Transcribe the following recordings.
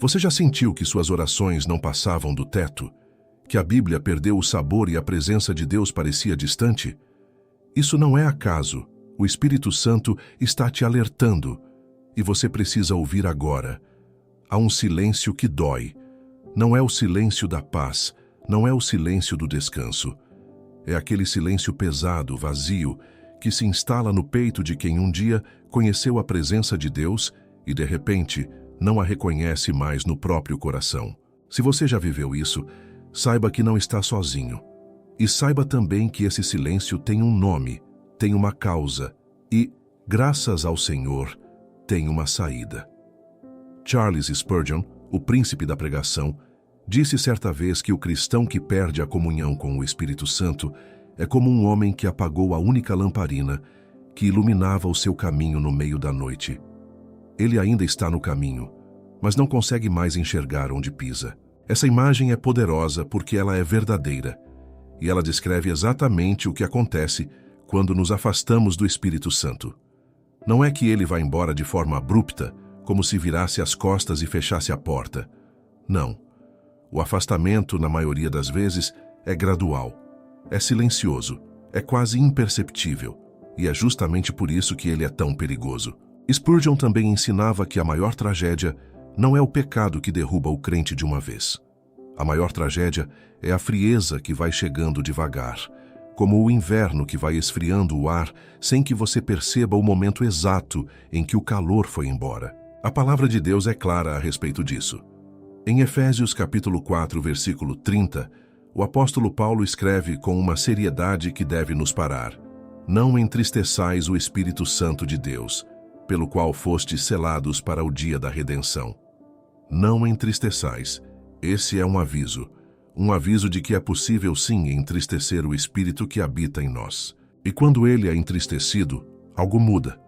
Você já sentiu que suas orações não passavam do teto? Que a Bíblia perdeu o sabor e a presença de Deus parecia distante? Isso não é acaso. O Espírito Santo está te alertando e você precisa ouvir agora. Há um silêncio que dói. Não é o silêncio da paz, não é o silêncio do descanso. É aquele silêncio pesado, vazio, que se instala no peito de quem um dia conheceu a presença de Deus e, de repente, não a reconhece mais no próprio coração. Se você já viveu isso, saiba que não está sozinho. E saiba também que esse silêncio tem um nome, tem uma causa e, graças ao Senhor, tem uma saída. Charles Spurgeon, o príncipe da pregação, disse certa vez que o cristão que perde a comunhão com o Espírito Santo é como um homem que apagou a única lamparina que iluminava o seu caminho no meio da noite. Ele ainda está no caminho, mas não consegue mais enxergar onde pisa. Essa imagem é poderosa porque ela é verdadeira, e ela descreve exatamente o que acontece quando nos afastamos do Espírito Santo. Não é que ele vá embora de forma abrupta, como se virasse as costas e fechasse a porta. Não. O afastamento, na maioria das vezes, é gradual, é silencioso, é quase imperceptível, e é justamente por isso que ele é tão perigoso. Spurgeon também ensinava que a maior tragédia não é o pecado que derruba o crente de uma vez. A maior tragédia é a frieza que vai chegando devagar, como o inverno que vai esfriando o ar sem que você perceba o momento exato em que o calor foi embora. A palavra de Deus é clara a respeito disso. Em Efésios capítulo 4, versículo 30, o apóstolo Paulo escreve com uma seriedade que deve nos parar: Não entristeçais o Espírito Santo de Deus, pelo qual fostes selados para o dia da redenção. Não entristeçais. Esse é um aviso de que é possível sim entristecer o Espírito que habita em nós. E quando ele é entristecido, algo muda.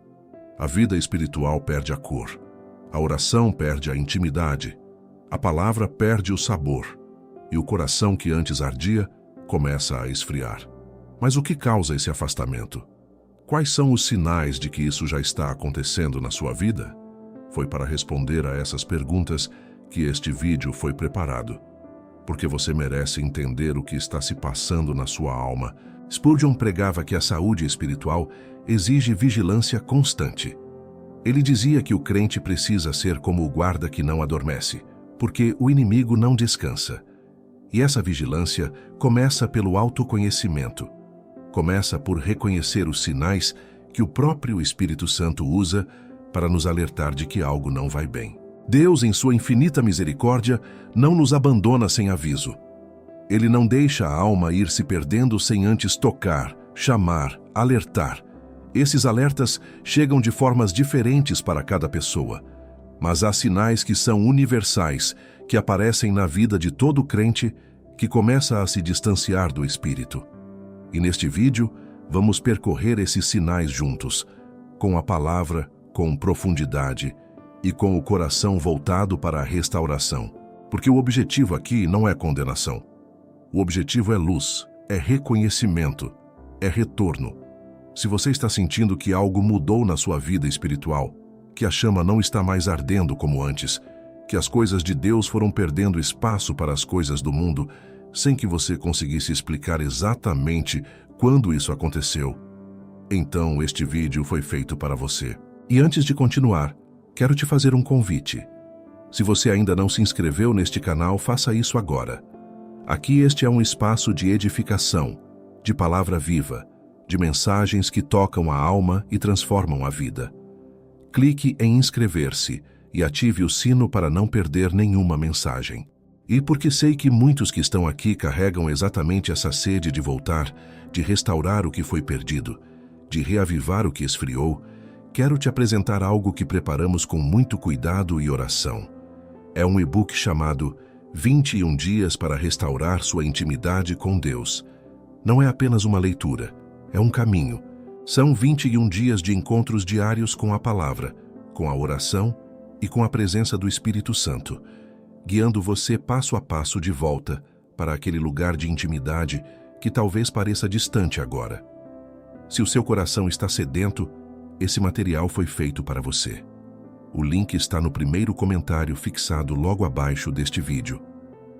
A vida espiritual perde a cor. A oração perde a intimidade. A palavra perde o sabor. E o coração que antes ardia começa a esfriar. Mas o que causa esse afastamento? Quais são os sinais de que isso já está acontecendo na sua vida? Foi para responder a essas perguntas que este vídeo foi preparado. Porque você merece entender o que está se passando na sua alma. Spurgeon pregava que a saúde espiritual exige vigilância constante. Ele dizia que o crente precisa ser como o guarda que não adormece, porque o inimigo não descansa. E essa vigilância começa pelo autoconhecimento. Começa por reconhecer os sinais que o próprio Espírito Santo usa para nos alertar de que algo não vai bem. Deus, em sua infinita misericórdia, não nos abandona sem aviso. Ele não deixa a alma ir se perdendo sem antes tocar, chamar, alertar. Esses alertas chegam de formas diferentes para cada pessoa, mas há sinais que são universais, que aparecem na vida de todo crente que começa a se distanciar do Espírito. E neste vídeo, vamos percorrer esses sinais juntos, com a palavra, com profundidade e com o coração voltado para a restauração. Porque o objetivo aqui não é condenação. O objetivo é luz, é reconhecimento, é retorno. Se você está sentindo que algo mudou na sua vida espiritual, que a chama não está mais ardendo como antes, que as coisas de Deus foram perdendo espaço para as coisas do mundo, sem que você conseguisse explicar exatamente quando isso aconteceu, então este vídeo foi feito para você. E antes de continuar, quero te fazer um convite. Se você ainda não se inscreveu neste canal, faça isso agora. Aqui este é um espaço de edificação, de palavra viva, de mensagens que tocam a alma e transformam a vida. Clique em inscrever-se e ative o sino para não perder nenhuma mensagem. E porque sei que muitos que estão aqui carregam exatamente essa sede de voltar, de restaurar o que foi perdido, de reavivar o que esfriou, quero te apresentar algo que preparamos com muito cuidado e oração. É um e-book chamado 21 Dias para Restaurar Sua Intimidade com Deus. Não é apenas uma leitura, é um caminho. São 21 dias de encontros diários com a palavra, com a oração e com a presença do Espírito Santo, guiando você passo a passo de volta para aquele lugar de intimidade que talvez pareça distante agora. Se o seu coração está sedento, esse material foi feito para você. O link está no primeiro comentário fixado logo abaixo deste vídeo.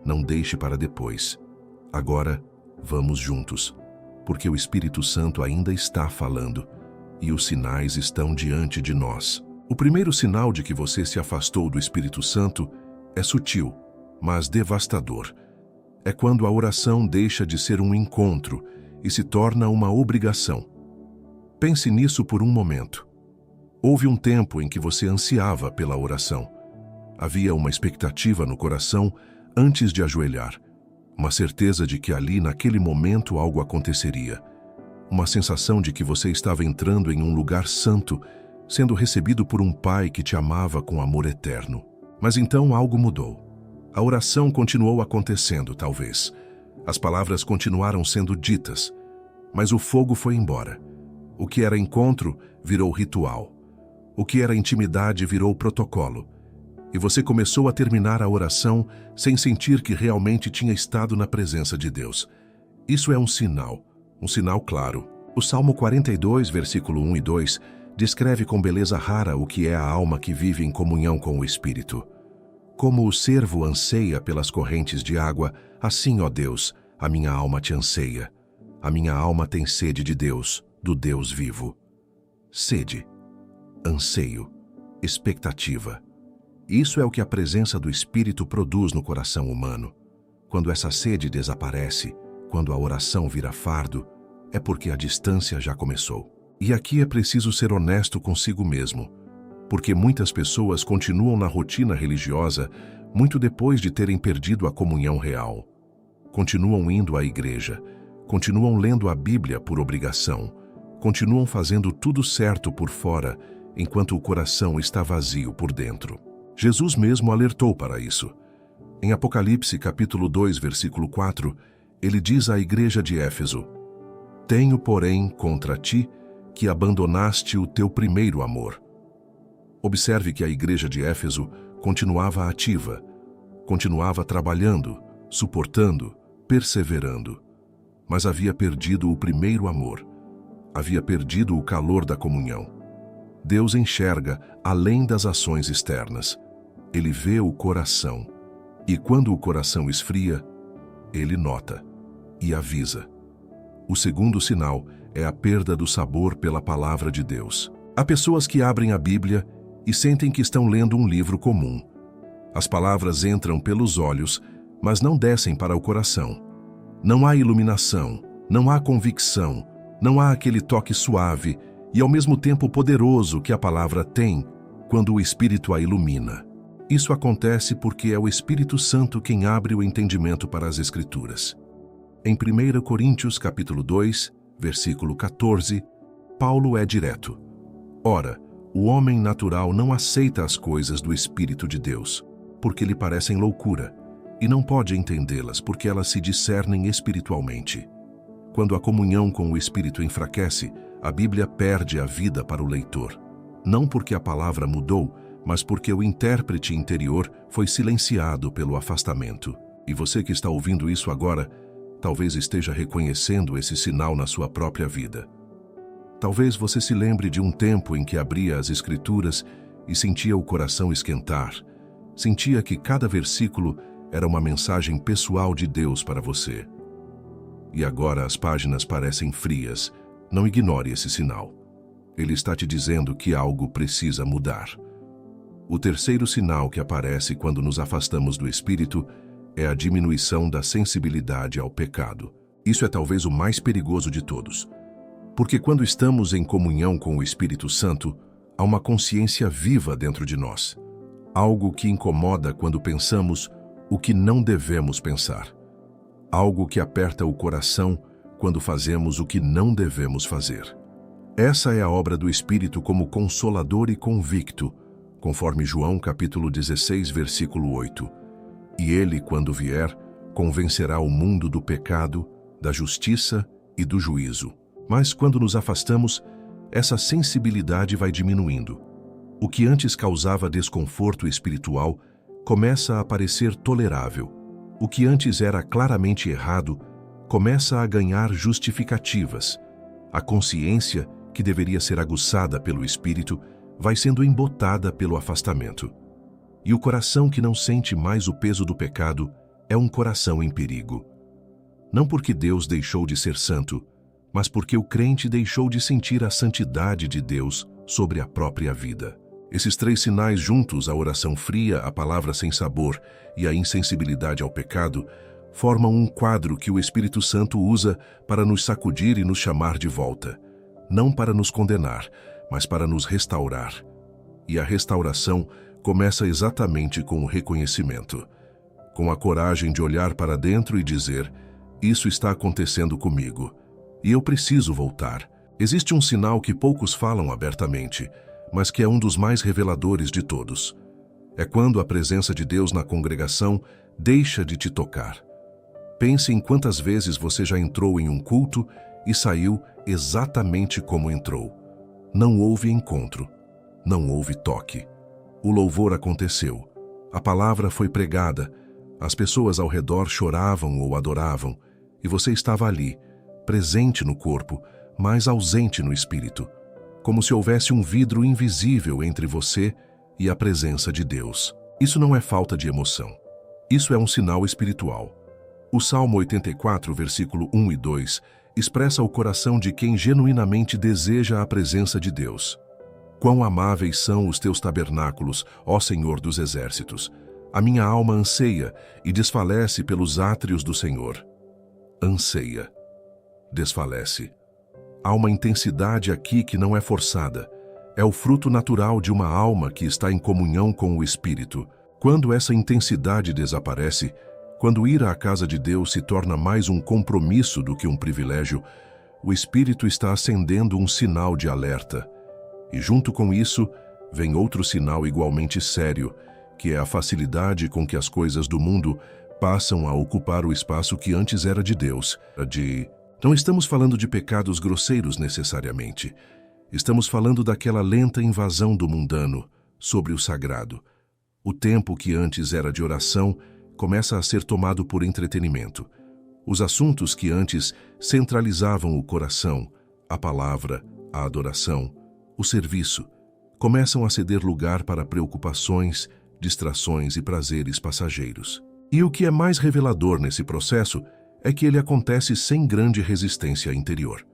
Não deixe para depois. Agora, vamos juntos, porque o Espírito Santo ainda está falando e os sinais estão diante de nós. O primeiro sinal de que você se afastou do Espírito Santo é sutil, mas devastador. É quando a oração deixa de ser um encontro e se torna uma obrigação. Pense nisso por um momento. Houve um tempo em que você ansiava pela oração. Havia uma expectativa no coração antes de ajoelhar, uma certeza de que ali, naquele momento, algo aconteceria. Uma sensação de que você estava entrando em um lugar santo, sendo recebido por um Pai que te amava com amor eterno. Mas então algo mudou. A oração continuou acontecendo, talvez. As palavras continuaram sendo ditas, mas o fogo foi embora. O que era encontro virou ritual. O que era intimidade virou protocolo. E você começou a terminar a oração sem sentir que realmente tinha estado na presença de Deus. Isso é um sinal claro. O Salmo 42, versículo 1 e 2, descreve com beleza rara o que é a alma que vive em comunhão com o Espírito. Como o cervo anseia pelas correntes de água, assim, ó Deus, a minha alma te anseia. A minha alma tem sede de Deus, do Deus vivo. Sede, anseio, expectativa. Isso é o que a presença do Espírito produz no coração humano. Quando essa sede desaparece, quando a oração vira fardo, é porque a distância já começou. E aqui é preciso ser honesto consigo mesmo, porque muitas pessoas continuam na rotina religiosa muito depois de terem perdido a comunhão real. Continuam indo à igreja, continuam lendo a Bíblia por obrigação, continuam fazendo tudo certo por fora, enquanto o coração está vazio por dentro. Jesus mesmo alertou para isso. Em Apocalipse, capítulo 2, versículo 4, ele diz à igreja de Éfeso: "Tenho, porém, contra ti que abandonaste o teu primeiro amor." Observe que a igreja de Éfeso continuava ativa, continuava trabalhando, suportando, perseverando, mas havia perdido o primeiro amor, havia perdido o calor da comunhão. Deus enxerga além das ações externas. Ele vê o coração, e quando o coração esfria, ele nota e avisa. O segundo sinal é a perda do sabor pela palavra de Deus. Há pessoas que abrem a Bíblia e sentem que estão lendo um livro comum. As palavras entram pelos olhos, mas não descem para o coração. Não há iluminação, não há convicção, não há aquele toque suave e ao mesmo tempo poderoso que a palavra tem quando o Espírito a ilumina. Isso acontece porque é o Espírito Santo quem abre o entendimento para as Escrituras. Em 1 Coríntios capítulo 2, versículo 14, Paulo é direto. Ora, o homem natural não aceita as coisas do Espírito de Deus, porque lhe parecem loucura, e não pode entendê-las porque elas se discernem espiritualmente. Quando a comunhão com o Espírito enfraquece, a Bíblia perde a vida para o leitor. Não porque a palavra mudou, mas porque o intérprete interior foi silenciado pelo afastamento. E você que está ouvindo isso agora, talvez esteja reconhecendo esse sinal na sua própria vida. Talvez você se lembre de um tempo em que abria as Escrituras e sentia o coração esquentar. Sentia que cada versículo era uma mensagem pessoal de Deus para você. E agora as páginas parecem frias. Não ignore esse sinal. Ele está te dizendo que algo precisa mudar. O terceiro sinal que aparece quando nos afastamos do Espírito é a diminuição da sensibilidade ao pecado. Isso é talvez o mais perigoso de todos. Porque quando estamos em comunhão com o Espírito Santo, há uma consciência viva dentro de nós. Algo que incomoda quando pensamos o que não devemos pensar. Algo que aperta o coração quando fazemos o que não devemos fazer. Essa é a obra do Espírito como consolador e convicto, conforme João capítulo 16, versículo 8. E ele, quando vier, convencerá o mundo do pecado, da justiça e do juízo. Mas quando nos afastamos, essa sensibilidade vai diminuindo. O que antes causava desconforto espiritual começa a parecer tolerável. O que antes era claramente errado começa a ganhar justificativas. A consciência, que deveria ser aguçada pelo Espírito, vai sendo embotada pelo afastamento. E o coração que não sente mais o peso do pecado é um coração em perigo. Não porque Deus deixou de ser santo, mas porque o crente deixou de sentir a santidade de Deus sobre a própria vida. Esses três sinais juntos, a oração fria, a palavra sem sabor e a insensibilidade ao pecado, formam um quadro que o Espírito Santo usa para nos sacudir e nos chamar de volta. Não para nos condenar, mas para nos restaurar. E a restauração começa exatamente com o reconhecimento, com a coragem de olhar para dentro e dizer: isso está acontecendo comigo, e eu preciso voltar. Existe um sinal que poucos falam abertamente, mas que é um dos mais reveladores de todos. É quando a presença de Deus na congregação deixa de te tocar. Pense em quantas vezes você já entrou em um culto e saiu exatamente como entrou. Não houve encontro, não houve toque. O louvor aconteceu, a palavra foi pregada, as pessoas ao redor choravam ou adoravam, e você estava ali, presente no corpo, mas ausente no espírito, como se houvesse um vidro invisível entre você e a presença de Deus. Isso não é falta de emoção. Isso é um sinal espiritual. O Salmo 84, versículo 1 e 2, expressa o coração de quem genuinamente deseja a presença de Deus. Quão amáveis são os teus tabernáculos, ó Senhor dos exércitos! A minha alma anseia e desfalece pelos átrios do Senhor. Anseia. Desfalece. Há uma intensidade aqui que não é forçada. É o fruto natural de uma alma que está em comunhão com o Espírito. Quando essa intensidade desaparece, quando ir à casa de Deus se torna mais um compromisso do que um privilégio, o Espírito está acendendo um sinal de alerta. E junto com isso, vem outro sinal igualmente sério, que é a facilidade com que as coisas do mundo passam a ocupar o espaço que antes era de Deus. Não estamos falando de pecados grosseiros necessariamente. Estamos falando daquela lenta invasão do mundano sobre o sagrado. O tempo que antes era de oração começa a ser tomado por entretenimento. Os assuntos que antes centralizavam o coração, a palavra, a adoração, o serviço, começam a ceder lugar para preocupações, distrações e prazeres passageiros. E o que é mais revelador nesse processo é que ele acontece sem grande resistência interior.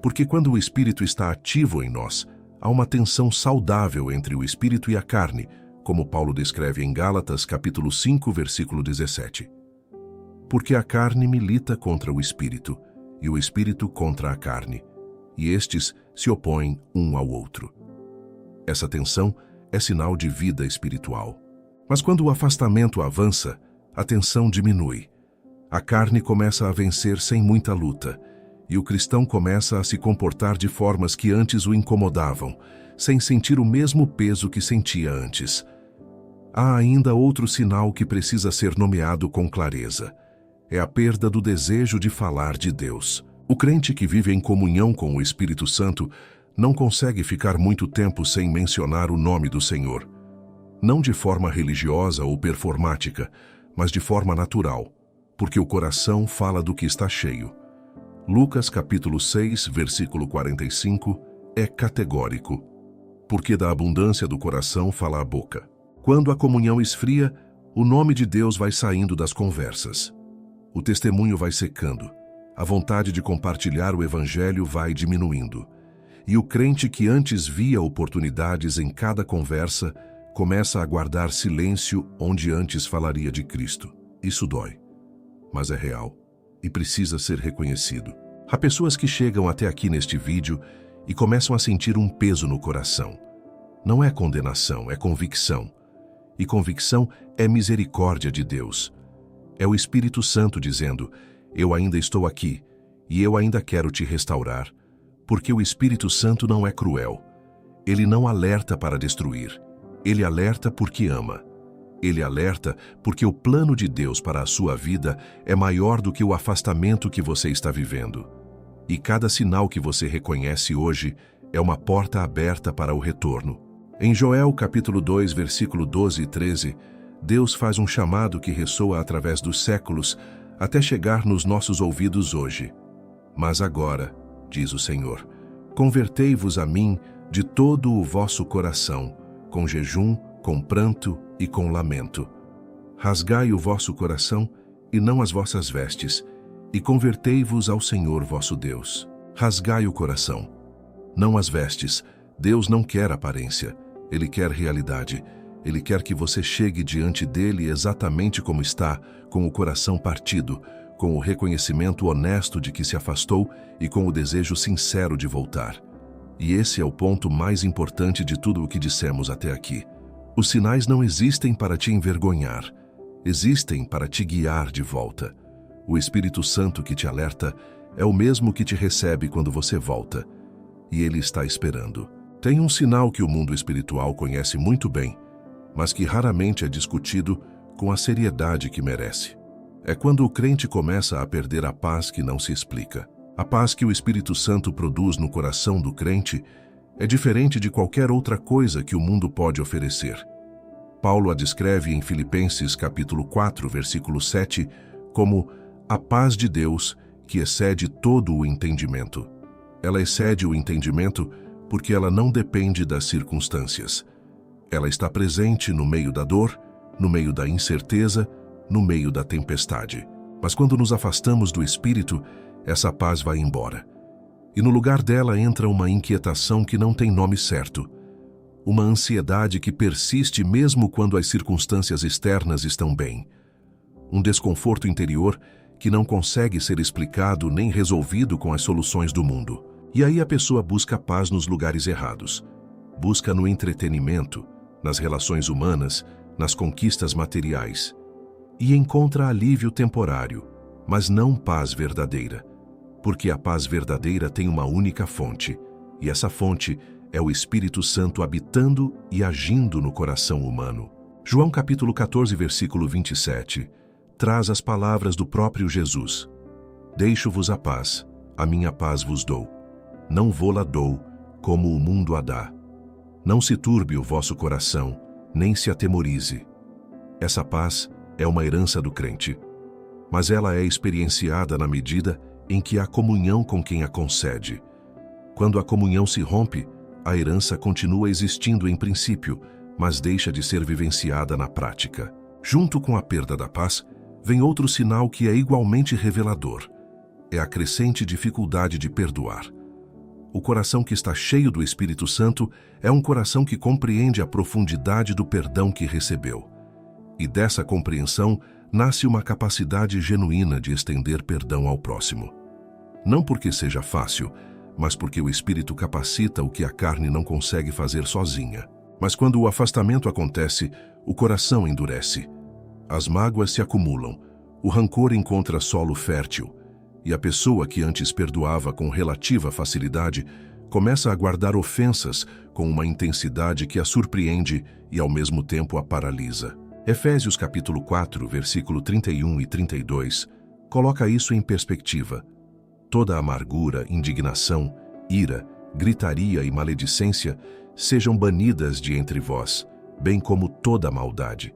Porque quando o Espírito está ativo em nós, há uma tensão saudável entre o Espírito e a carne, como Paulo descreve em Gálatas, capítulo 5, versículo 17. Porque a carne milita contra o Espírito, e o Espírito contra a carne, e estes se opõem um ao outro. Essa tensão é sinal de vida espiritual. Mas quando o afastamento avança, a tensão diminui. A carne começa a vencer sem muita luta, e o cristão começa a se comportar de formas que antes o incomodavam, sem sentir o mesmo peso que sentia antes. Há ainda outro sinal que precisa ser nomeado com clareza. É a perda do desejo de falar de Deus. O crente que vive em comunhão com o Espírito Santo não consegue ficar muito tempo sem mencionar o nome do Senhor. Não de forma religiosa ou performática, mas de forma natural, porque o coração fala do que está cheio. Lucas capítulo 6, versículo 45, é categórico. Porque da abundância do coração fala a boca. Quando a comunhão esfria, o nome de Deus vai saindo das conversas. O testemunho vai secando. A vontade de compartilhar o Evangelho vai diminuindo. E o crente que antes via oportunidades em cada conversa, começa a guardar silêncio onde antes falaria de Cristo. Isso dói, mas é real e precisa ser reconhecido. Há pessoas que chegam até aqui neste vídeo e começam a sentir um peso no coração. Não é condenação, é convicção. E convicção é misericórdia de Deus. É o Espírito Santo dizendo: eu ainda estou aqui e eu ainda quero te restaurar, porque o Espírito Santo não é cruel. Ele não alerta para destruir. Ele alerta porque ama. Ele alerta porque o plano de Deus para a sua vida é maior do que o afastamento que você está vivendo. E cada sinal que você reconhece hoje é uma porta aberta para o retorno. Em Joel capítulo 2, versículo 12 e 13, Deus faz um chamado que ressoa através dos séculos até chegar nos nossos ouvidos hoje. Mas agora, diz o Senhor, convertei-vos a mim de todo o vosso coração, com jejum, com pranto e com lamento. Rasgai o vosso coração e não as vossas vestes, e convertei-vos ao Senhor vosso Deus. Rasgai o coração, não as vestes. Deus não quer aparência, Ele quer realidade. Ele quer que você chegue diante dele exatamente como está, com o coração partido, com o reconhecimento honesto de que se afastou e com o desejo sincero de voltar. E esse é o ponto mais importante de tudo o que dissemos até aqui. Os sinais não existem para te envergonhar, existem para te guiar de volta. O Espírito Santo que te alerta é o mesmo que te recebe quando você volta, e ele está esperando. Tem um sinal que o mundo espiritual conhece muito bem, mas que raramente é discutido com a seriedade que merece. É quando o crente começa a perder a paz que não se explica. A paz que o Espírito Santo produz no coração do crente é diferente de qualquer outra coisa que o mundo pode oferecer. Paulo a descreve em Filipenses capítulo 4, versículo 7, como a paz de Deus que excede todo o entendimento. Ela excede o entendimento porque ela não depende das circunstâncias. Ela está presente no meio da dor, no meio da incerteza, no meio da tempestade. Mas quando nos afastamos do Espírito, essa paz vai embora. E no lugar dela entra uma inquietação que não tem nome certo. Uma ansiedade que persiste mesmo quando as circunstâncias externas estão bem. Um desconforto interior que não consegue ser explicado nem resolvido com as soluções do mundo. E aí a pessoa busca paz nos lugares errados. Busca no entretenimento, nas relações humanas, nas conquistas materiais. E encontra alívio temporário, mas não paz verdadeira. Porque a paz verdadeira tem uma única fonte, e essa fonte é o Espírito Santo habitando e agindo no coração humano. João capítulo 14, versículo 27, traz as palavras do próprio Jesus. Deixo-vos a paz, a minha paz vos dou. Não vô-la dou, como o mundo a dá. Não se turbe o vosso coração, nem se atemorize. Essa paz é uma herança do crente, mas ela é experienciada na medida em que há comunhão com quem a concede. Quando a comunhão se rompe, a herança continua existindo em princípio, mas deixa de ser vivenciada na prática. Junto com a perda da paz, vem outro sinal que é igualmente revelador. É a crescente dificuldade de perdoar. O coração que está cheio do Espírito Santo é um coração que compreende a profundidade do perdão que recebeu. E dessa compreensão nasce uma capacidade genuína de estender perdão ao próximo. Não porque seja fácil, mas porque o Espírito capacita o que a carne não consegue fazer sozinha. Mas quando o afastamento acontece, o coração endurece. As mágoas se acumulam, o rancor encontra solo fértil, e a pessoa que antes perdoava com relativa facilidade começa a guardar ofensas com uma intensidade que a surpreende e ao mesmo tempo a paralisa. Efésios capítulo 4, versículo 31 e 32, coloca isso em perspectiva. Toda amargura, indignação, ira, gritaria e maledicência sejam banidas de entre vós, bem como toda maldade.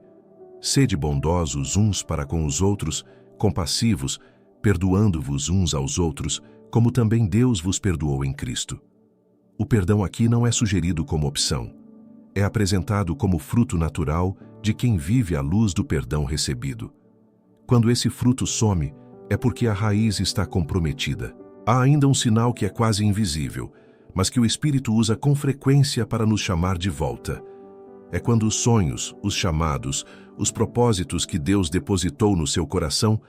Sede bondosos uns para com os outros, compassivos, perdoando-vos uns aos outros, como também Deus vos perdoou em Cristo. O perdão aqui não é sugerido como opção. É apresentado como fruto natural de quem vive à luz do perdão recebido. Quando esse fruto some, é porque a raiz está comprometida. Há ainda um sinal que é quase invisível, mas que o Espírito usa com frequência para nos chamar de volta. É quando os sonhos, os chamados, os propósitos que Deus depositou no seu coração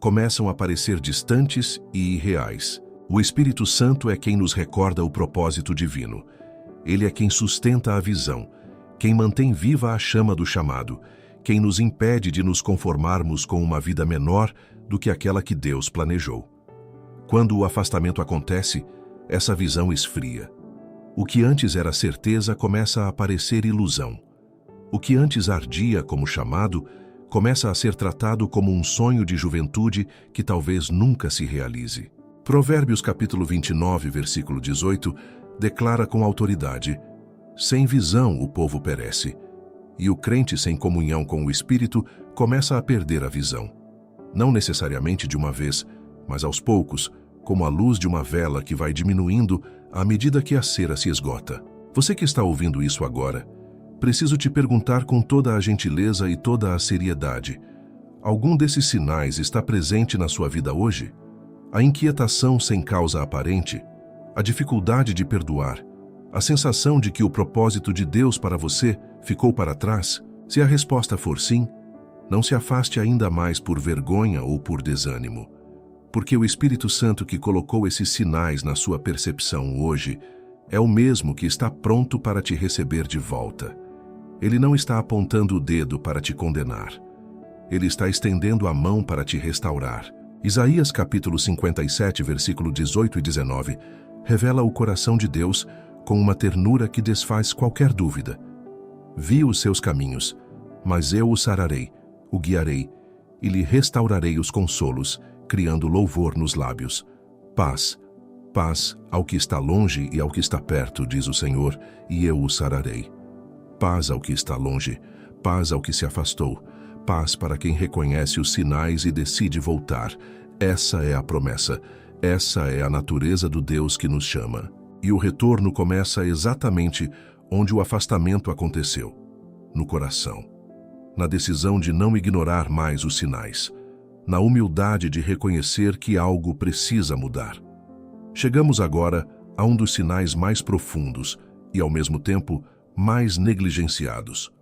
começam a parecer distantes e irreais. O Espírito Santo é quem nos recorda o propósito divino. Ele é quem sustenta a visão, quem mantém viva a chama do chamado, quem nos impede de nos conformarmos com uma vida menor do que aquela que Deus planejou. Quando o afastamento acontece, essa visão esfria. O que antes era certeza começa a parecer ilusão. O que antes ardia como chamado começa a ser tratado como um sonho de juventude que talvez nunca se realize. Provérbios capítulo 29, versículo 18, declara com autoridade: sem visão o povo perece, e o crente sem comunhão com o Espírito começa a perder a visão. Não necessariamente de uma vez, mas aos poucos, como a luz de uma vela que vai diminuindo à medida que a cera se esgota. Você que está ouvindo isso agora, preciso te perguntar com toda a gentileza e toda a seriedade: algum desses sinais está presente na sua vida hoje? A inquietação sem causa aparente, a dificuldade de perdoar, a sensação de que o propósito de Deus para você ficou para trás? Se a resposta for sim, não se afaste ainda mais por vergonha ou por desânimo, porque o Espírito Santo que colocou esses sinais na sua percepção hoje é o mesmo que está pronto para te receber de volta. Ele não está apontando o dedo para te condenar. Ele está estendendo a mão para te restaurar. Isaías capítulo 57, versículo 18 e 19, revela o coração de Deus com uma ternura que desfaz qualquer dúvida. Vi os seus caminhos, mas eu o sararei, o guiarei, e lhe restaurarei os consolos, criando louvor nos lábios. Paz, paz ao que está longe e ao que está perto, diz o Senhor, e eu o sararei. Paz ao que está longe, paz ao que se afastou, paz para quem reconhece os sinais e decide voltar. Essa é a promessa, essa é a natureza do Deus que nos chama. E o retorno começa exatamente onde o afastamento aconteceu, no coração. Na decisão de não ignorar mais os sinais, na humildade de reconhecer que algo precisa mudar. Chegamos agora a um dos sinais mais profundos e, ao mesmo tempo, mais negligenciados.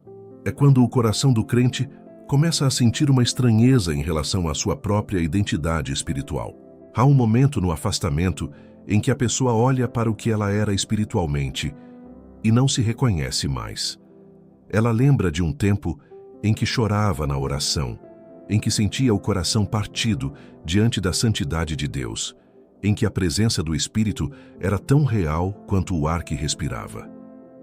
É quando o coração do crente começa a sentir uma estranheza em relação à sua própria identidade espiritual. Há um momento no afastamento em que a pessoa olha para o que ela era espiritualmente e não se reconhece mais. Ela lembra de um tempo em que chorava na oração, em que sentia o coração partido diante da santidade de Deus, em que a presença do Espírito era tão real quanto o ar que respirava.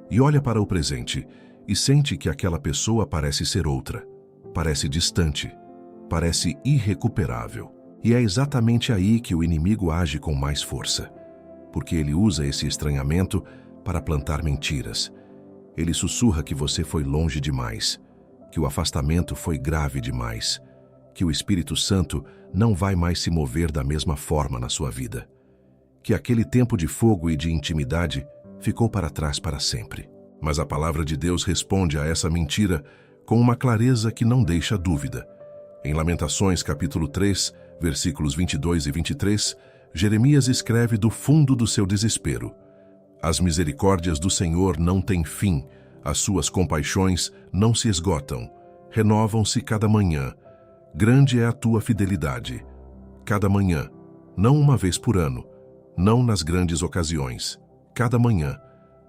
E olha para o presente e sente que aquela pessoa parece ser outra, parece distante, parece irrecuperável. E é exatamente aí que o inimigo age com mais força, porque ele usa esse estranhamento para plantar mentiras. Ele sussurra que você foi longe demais, que o afastamento foi grave demais, que o Espírito Santo não vai mais se mover da mesma forma na sua vida, que aquele tempo de fogo e de intimidade ficou para trás para sempre. Mas a palavra de Deus responde a essa mentira com uma clareza que não deixa dúvida. Em Lamentações capítulo 3, versículos 22 e 23, Jeremias escreve do fundo do seu desespero: as misericórdias do Senhor não têm fim, as suas compaixões não se esgotam, renovam-se cada manhã. Grande é a tua fidelidade. Cada manhã, não uma vez por ano, não nas grandes ocasiões. Cada manhã,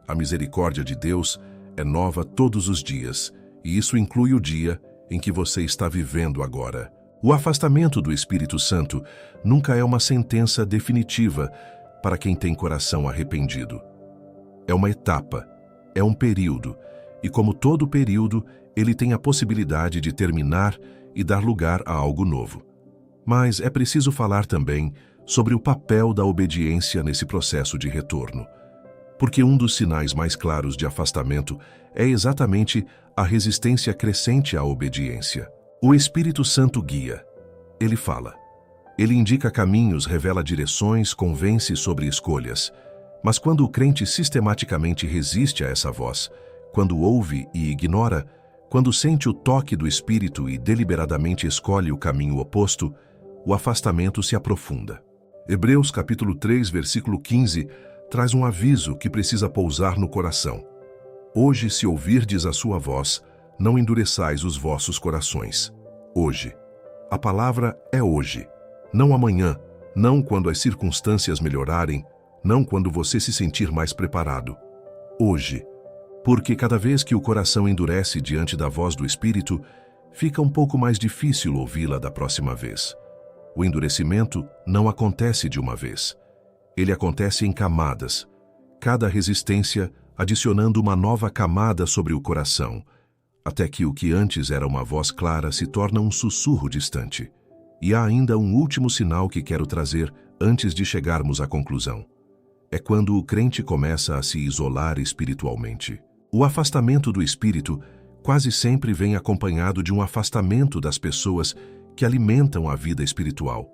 a misericórdia de Deus é nova todos os dias, e isso inclui o dia em que você está vivendo agora. O afastamento do Espírito Santo nunca é uma sentença definitiva para quem tem coração arrependido. É uma etapa, é um período, e como todo período, ele tem a possibilidade de terminar e dar lugar a algo novo. Mas é preciso falar também sobre o papel da obediência nesse processo de retorno, porque um dos sinais mais claros de afastamento é exatamente a resistência crescente à obediência. O Espírito Santo guia. Ele fala. Ele indica caminhos, revela direções, convence sobre escolhas. Mas quando o crente sistematicamente resiste a essa voz, quando ouve e ignora, quando sente o toque do Espírito e deliberadamente escolhe o caminho oposto, o afastamento se aprofunda. Hebreus capítulo 3, versículo 15, traz um aviso que precisa pousar no coração. Hoje, se ouvirdes a sua voz, não endureçais os vossos corações. Hoje. A palavra é hoje. Não amanhã, não quando as circunstâncias melhorarem, não quando você se sentir mais preparado. Hoje. Porque cada vez que o coração endurece diante da voz do Espírito, fica um pouco mais difícil ouvi-la da próxima vez. O endurecimento não acontece de uma vez. Ele acontece em camadas, cada resistência adicionando uma nova camada sobre o coração, até que o que antes era uma voz clara se torna um sussurro distante. E há ainda um último sinal que quero trazer antes de chegarmos à conclusão. É quando o crente começa a se isolar espiritualmente. O afastamento do Espírito quase sempre vem acompanhado de um afastamento das pessoas que alimentam a vida espiritual.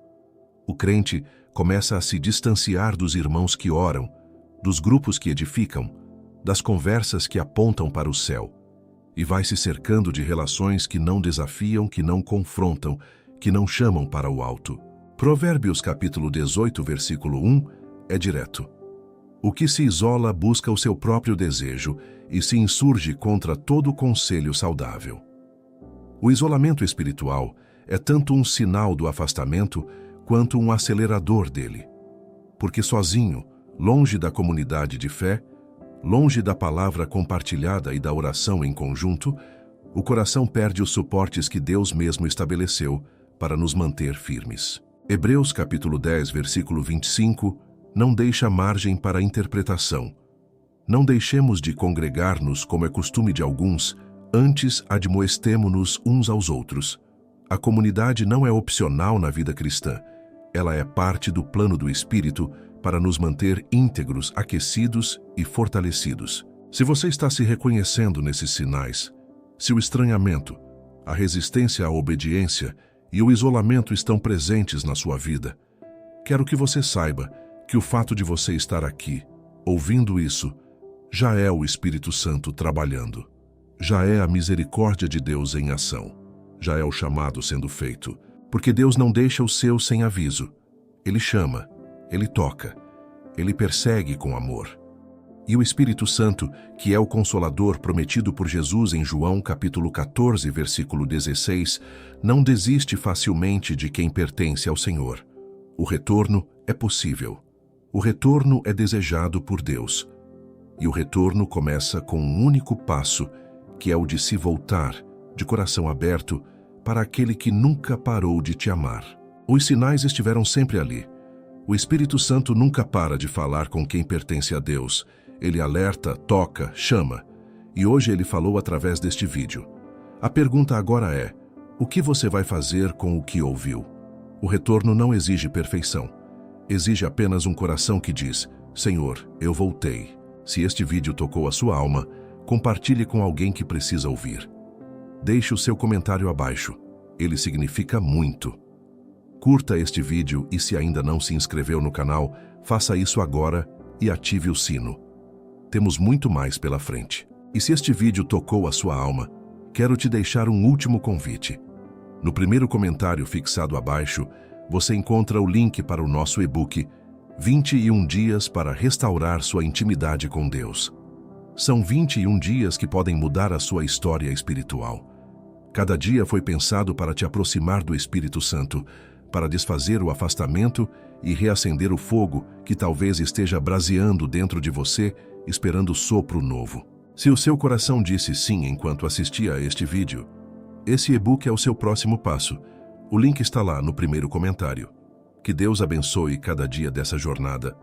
O crente começa a se distanciar dos irmãos que oram, dos grupos que edificam, das conversas que apontam para o céu, e vai se cercando de relações que não desafiam, que não confrontam, que não chamam para o alto. Provérbios capítulo 18, versículo 1 é direto. O que se isola busca o seu próprio desejo e se insurge contra todo conselho saudável. O isolamento espiritual é tanto um sinal do afastamento quanto um acelerador dele. Porque sozinho, longe da comunidade de fé, longe da palavra compartilhada e da oração em conjunto, o coração perde os suportes que Deus mesmo estabeleceu para nos manter firmes. Hebreus capítulo 10, versículo 25, não deixa margem para interpretação. Não deixemos de congregar-nos como é costume de alguns, antes admoestemo-nos uns aos outros. A comunidade não é opcional na vida cristã. Ela é parte do plano do Espírito para nos manter íntegros, aquecidos e fortalecidos. Se você está se reconhecendo nesses sinais, se o estranhamento, a resistência à obediência e o isolamento estão presentes na sua vida, quero que você saiba que o fato de você estar aqui, ouvindo isso, já é o Espírito Santo trabalhando. Já é a misericórdia de Deus em ação. Já é o chamado sendo feito. Porque Deus não deixa o seu sem aviso. Ele chama, Ele toca, Ele persegue com amor. E o Espírito Santo, que é o Consolador prometido por Jesus em João capítulo 14, versículo 16, não desiste facilmente de quem pertence ao Senhor. O retorno é possível. O retorno é desejado por Deus. E o retorno começa com um único passo, que é o de se voltar, de coração aberto, para aquele que nunca parou de te amar. Os sinais estiveram sempre ali. O Espírito Santo nunca para de falar com quem pertence a Deus. Ele alerta, toca, chama. E hoje ele falou através deste vídeo. A pergunta agora é: o que você vai fazer com o que ouviu? O retorno não exige perfeição. Exige apenas um coração que diz: Senhor, eu voltei. Se este vídeo tocou a sua alma, compartilhe com alguém que precisa ouvir. Deixe o seu comentário abaixo. Ele significa muito. Curta este vídeo e, se ainda não se inscreveu no canal, faça isso agora e ative o sino. Temos muito mais pela frente. E se este vídeo tocou a sua alma, quero te deixar um último convite. No primeiro comentário fixado abaixo, você encontra o link para o nosso e-book 21 dias para restaurar sua intimidade com Deus. São 21 dias que podem mudar a sua história espiritual. Cada dia foi pensado para te aproximar do Espírito Santo, para desfazer o afastamento e reacender o fogo que talvez esteja braseando dentro de você, esperando sopro novo. Se o seu coração disse sim enquanto assistia a este vídeo, esse e-book é o seu próximo passo. O link está lá no primeiro comentário. Que Deus abençoe cada dia dessa jornada.